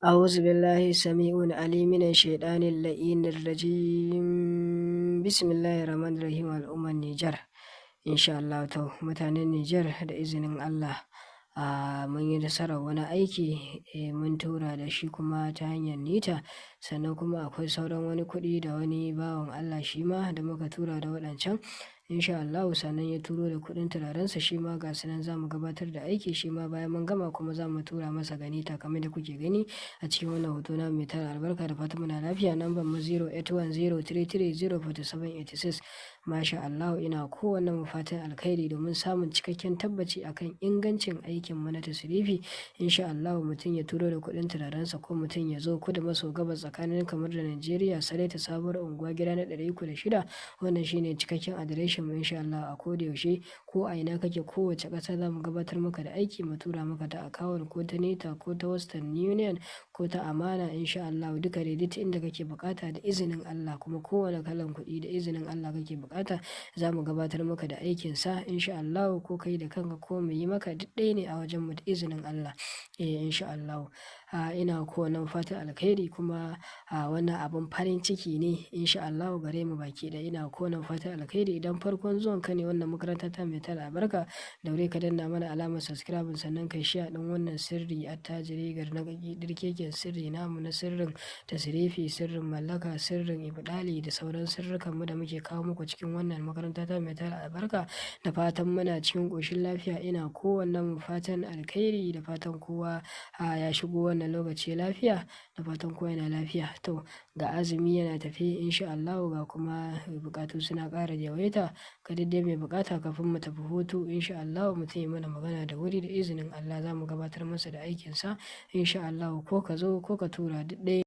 أعوذ بالله السميع العليم من الشيطان اللعين الرجيم بسم الله الرحمن الرحيم al'ummar Nijar insha Allah to mutanen Nijar da izinin Allah mun yi nasarar wani aiki mun tura da shi kuma ta hanyar nita sannan kuma akwai sauran wani kuɗi da wani bawan Allah shi ma da muka tura da waɗancan insha Allahu sannan ya turo da kuɗin turarensa shi ma ga su nan za mu gabatar da aiki shi ma bayan mun gama kuma za mu tura masa ganita kamar da kuke gani a cikin wannan hoto na mai tara albarka da fatan muna lafiya number mu 081033048786 masha Allahu ina kowanne mu fatan alkhairi domin samun cikakken tabbaci akan ingancin aikin mu na tasrifi insha Allahu mutum ya turo da kuɗin turarensa ko mutum ya zo kudu maso gabas tsakanin kamar da Najeriya Sale ta sabuwar unguwa gida na 306 wannan shine cikakken adireshin mu insha Allah a koda yaushe ko a ina kake kowace ƙasa za mu gabatar maka da aiki mu tura maka ta akawun ko ta neta ko ta Western Union ko ta amana insha Allah duka dai duk inda kake bukata da izinin Allah kuma kowane kalan kuɗi da izinin Allah kake bukata za mu gabatar maka da aikin sa insha Allah ko kai da kanka ko mu yi maka duk ɗaya ne a wajen mu da izinin Allah insha Allah ina kowanne fatan alkhairi kuma wannan abun farin ciki ne insha Allah gare mu baki da ina kowanne fatan alkhairi idan farkon zuwan ka ne wannan makaranta ta mai tara albarka daure ka danna mana alamar subscribe sannan kai share din wannan sirri attajiri gar na dirkeken sirri namu na sirrin tasrifi sirrin mallaka sirrin ibdali da sauran sirrukan mu da muke kawo muku cikin wannan makaranta ta mai tara albarka da fatan muna cikin koshin lafiya ina kowanne mu fatan alkhairi da fatan kowa ya shigo wannan lokaci lafiya da fatan kowa yana lafiya to ga azumi yana tafi insha Allah ga kuma bukatu suna ƙara yawaita ka daidai mai bukata kafin mu tafi hutu insha Allah mutum ya mana magana da wuri da izinin Allah za mu gabatar masa da aikinsa insha Allah ko ka zo ko ka tura duk ɗaya